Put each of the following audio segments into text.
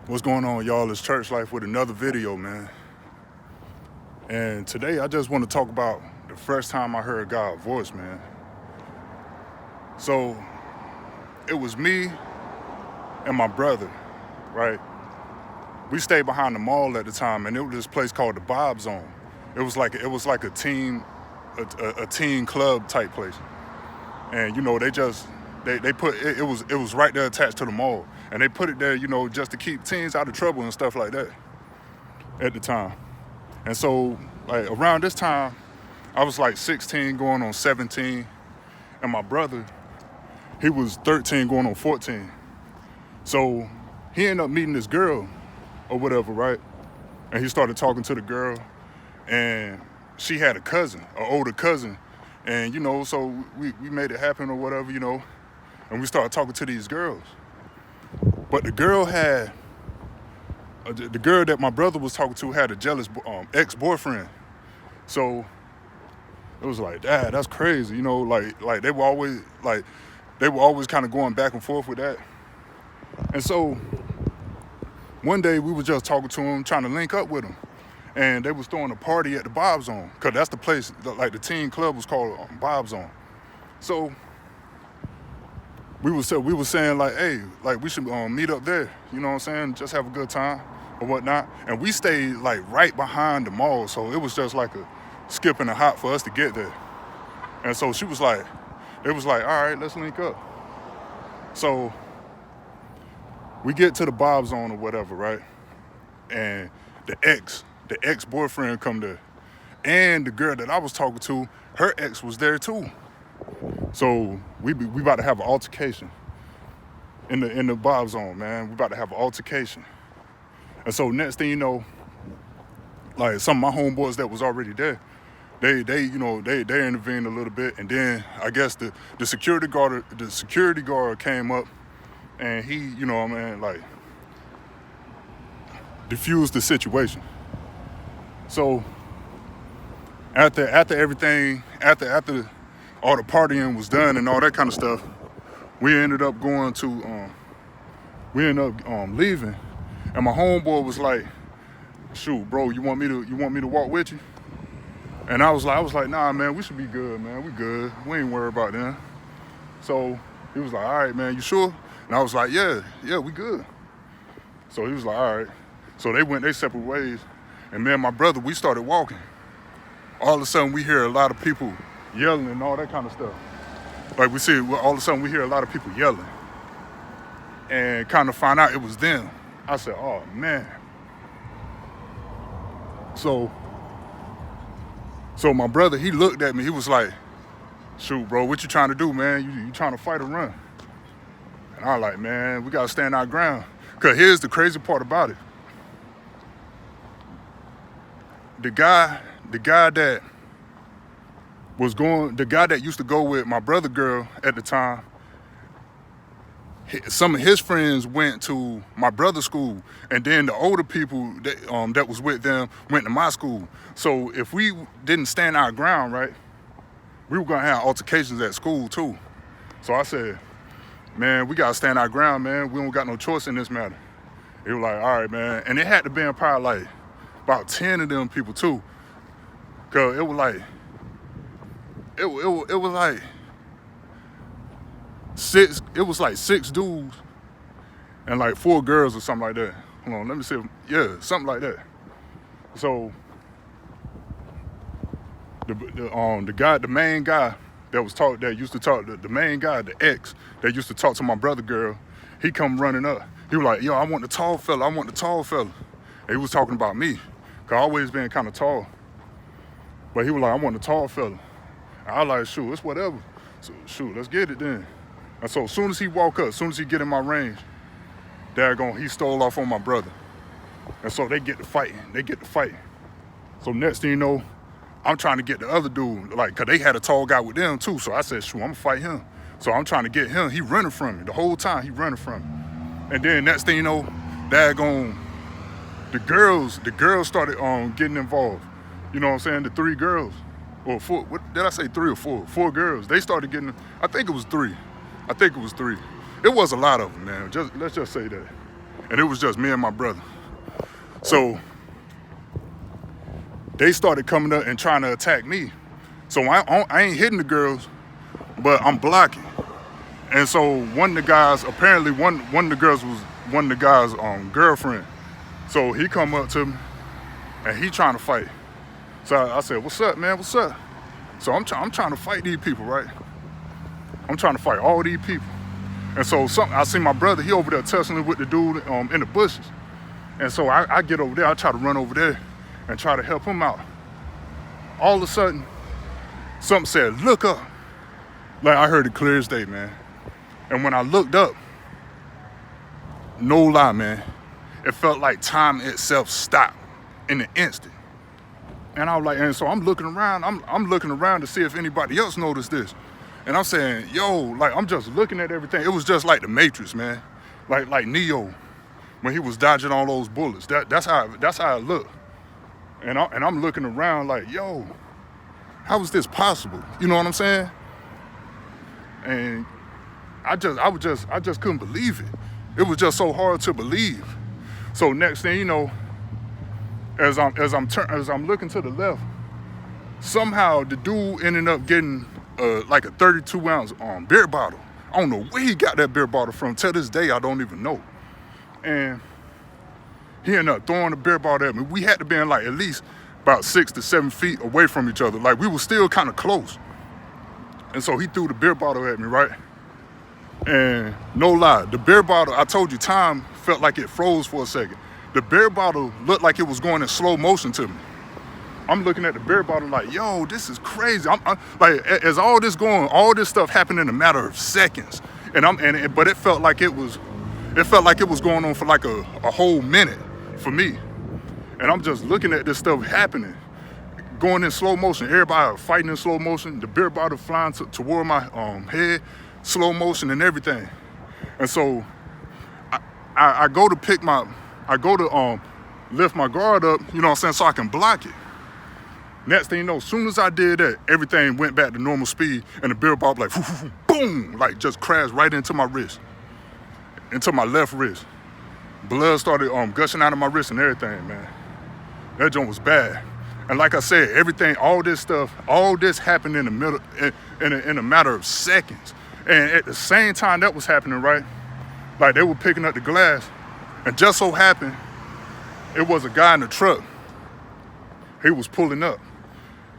What's going on, y'all? It's Church Life with another video, man. And today I just want to talk about the first time I heard God's voice, man. So it was me and my brother, right? We stayed behind the mall at the time, and it was this place called the Bob Zone. It was like a teen club type place. And they put it was right there attached to the mall, and they put it there, just to keep teens out of trouble and stuff like that at the time. And so, like, around this time, I was like 16 going on 17, and my brother, he was 13 going on 14. So he ended up meeting this girl or whatever, right? And he started talking to the girl, and she had a cousin, an older cousin. And, so we made it happen or whatever, and we started talking to these girls. But the girl that my brother was talking to had a jealous ex-boyfriend. So it was like, Dad, that's crazy, like they were always kind of going back and forth with that. And so one day we were just talking to him, trying to link up with him. And they was throwing a party at the Bob Zone, because that's the place, like the teen club was called Bob Zone. So we were saying like, hey, like we should meet up there, you know what I'm saying? Just have a good time or whatnot. And we stayed like right behind the mall, so it was just like a skip and a hop for us to get there. And so it was like, all right, let's link up. So we get to the Bob Zone or whatever, right? And the ex-boyfriend come there. And the girl that I was talking to, her ex was there too. So we about to have an altercation in the Bob Zone, man. We about to have an altercation. And so next thing you know, like some of my homeboys that was already there, they intervened a little bit, and then I guess the security guard came up, and he, like diffused the situation. So after everything, after all the partying was done and all that kind of stuff, we ended up leaving, and my homeboy was like, "Shoot, bro, you want me to walk with you?" And I was like, "Nah, man, we should be good, man. We good. We ain't worried about that." So he was like, "All right, man, you sure?" And I was like, "Yeah, we good." So he was like, "All right." So they went their separate ways. And me and my brother, we started walking. All of a sudden, we hear a lot of people yelling and all that kind of stuff. Like all of a sudden, we hear a lot of people yelling. And kind of find out it was them. I said, oh, man. So my brother, he looked at me. He was like, shoot, bro, what you trying to do, man? You trying to fight or run? And I was like, man, we got to stand our ground. Because here's the crazy part about it. The guy that used to go with my brother girl at the time, some of his friends went to my brother's school, and then the older people that was with them went to my school. So if we didn't stand our ground, right, we were gonna have altercations at school too. So I said, man, we gotta stand our ground, man. We don't got no choice in this matter. He was like, all right, man. And it had to be probably like about 10 of them people too. Cause it was like six dudes and like 4 girls or something like that. Hold on, let me see. Yeah, something like that. So the main guy that used to talk, the main guy, the ex that used to talk to my brother girl, he come running up. He was like, yo, I want the tall fella. And he was talking about me, cause I always been kind of tall. But he was like, I want the tall fella. And I was like, shoot, it's whatever. So shoot, let's get it then. And so as soon as he walk up, as soon as he get in my range, he stole off on my brother. And so they get to fighting. So next thing you know, I'm trying to get the other dude, like, cause they had a tall guy with them too. So I said, shoot, I'm gonna fight him. So I'm trying to get him. He running from me the whole time. He running from me. And then next thing you know, the girls started getting involved. You know what I'm saying? The 3 girls, or 4. What did I say? 3 or 4? 4 girls. They started getting. I think it was 3. It was a lot of them, man. Let's just say that. and it was just me and my brother. So they started coming up and trying to attack me. So I ain't hitting the girls, but I'm blocking. And so one of the guys, apparently one of the girls was one of the guys' girlfriend. So he come up to me and he trying to fight. So I said, "What's up, man? What's up?" So I'm trying to fight these people, right? I'm trying to fight all these people. And so I see my brother, he over there tussling with the dude in the bushes. And so I get over there, I try to run over there and try to help him out. All of a sudden, something said, "Look up." Like, I heard it clear as day, man. And when I looked up, no lie, man, it felt like time itself stopped in an instant. And I was like, and so I'm looking around, I'm looking around to see if anybody else noticed this. And I'm saying, yo, like, I'm just looking at everything. It was just like the Matrix, man. Like Neo, when he was dodging all those bullets. That's how it looked. And I'm looking around like, yo, how is this possible? You know what I'm saying? And I just couldn't believe it. It was just so hard to believe. So next thing you know, as I'm looking to the left, somehow the dude ended up getting like a 32-ounce beer bottle. I don't know where he got that beer bottle from. To this day, I don't even know. And he ended up throwing the beer bottle at me. We had to be in like at least about 6 to 7 feet away from each other. Like, we were still kind of close. And so he threw the beer bottle at me, right? And no lie, the beer bottle, I told you, time felt like it froze for a second. The beer bottle looked like it was going in slow motion to me. I'm looking at the beer bottle like, yo, this is crazy. I'm like, as all this stuff happened in a matter of seconds. But it felt like it was going on for like a whole minute for me. And I'm just looking at this stuff happening, going in slow motion. Everybody fighting in slow motion. The beer bottle flying toward my head, slow motion and everything. And so I go to lift my guard up, you know what I'm saying, so I can block it. Next thing you know, as soon as I did that, everything went back to normal speed, and the beer bottle like boom, like just crashed right into my wrist, into my left wrist. Blood started gushing out of my wrist and everything, man. That joint was bad. And like I said, all this happened in the middle, in a matter of seconds. And at the same time that was happening, right, like they were picking up the glass, and just so happened, it was a guy in the truck. He was pulling up,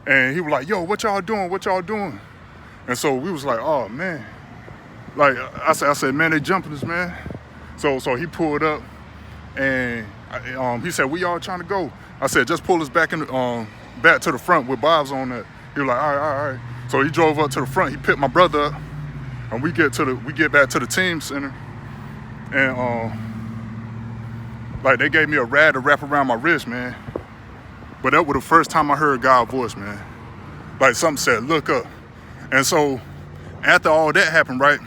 and he was like, "Yo, what y'all doing? What y'all doing?" And so we was like, "Oh man," like I said, "Man, they jumping us, man." So he pulled up, and he said, "We all trying to go?" I said, "Just pull us back back to the front with Bob's on that." He was like, "All right." So he drove up to the front. He picked my brother up, and we get back to the team center, and like they gave me a rag to wrap around my wrist, man. But that was the first time I heard God's voice, man. Like something said, "Look up." And so after all that happened, right,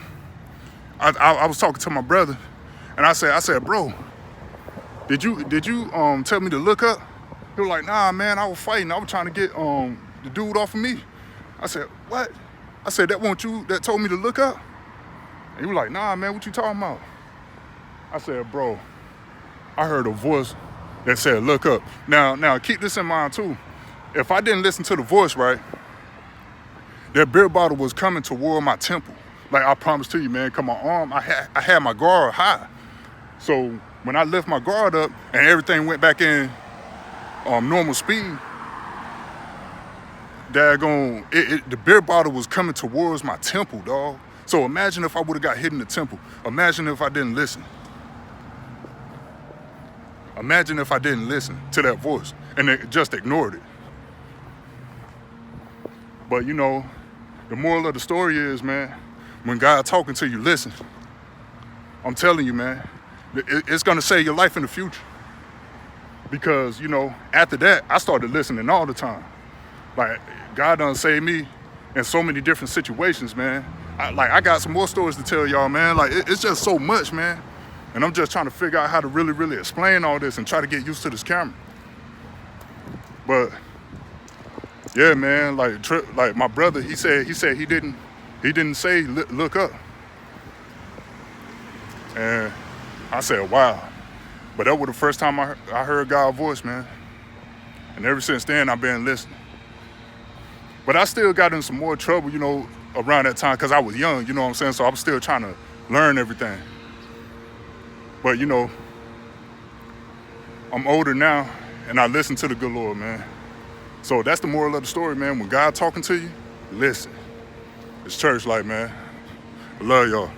I was talking to my brother, and I said, "Bro, did you tell me to look up?" He was like, "Nah, man, I was fighting. I was trying to get the dude off of me." I said, "What?" I said, "That wasn't you that told me to look up?" And he was like, "Nah, man, what you talking about?" I said, "Bro, I heard a voice that said, 'Look up.'" Now keep this in mind too. If I didn't listen to the voice, right, that beer bottle was coming toward my temple. Like I promised to you, man, cause my arm, I had my guard high. So when I lift my guard up and everything went back in normal speed, the beer bottle was coming towards my temple, dog. So imagine if I would have got hit in the temple. Imagine if I didn't listen. Imagine if I didn't listen to that voice and just ignored it. But you know, the moral of the story is, man, when God's talking to you, listen. I'm telling you, man, it's gonna save your life in the future. Because, you know, after that, I started listening all the time. Like, God done saved me in so many different situations, man. I got some more stories to tell y'all, man. Like, it's just so much, man. And I'm just trying to figure out how to really, really explain all this and try to get used to this camera. But yeah, man, like my brother, he said he didn't say look up. And I said, wow. But that was the first time I heard God's voice, man. And ever since then, I've been listening. But I still got in some more trouble, you know, around that time because I was young, you know what I'm saying? So I'm still trying to learn everything. But, you know, I'm older now, and I listen to the good Lord, man. So that's the moral of the story, man. When God talking to you, listen. It's church life, man. I love y'all.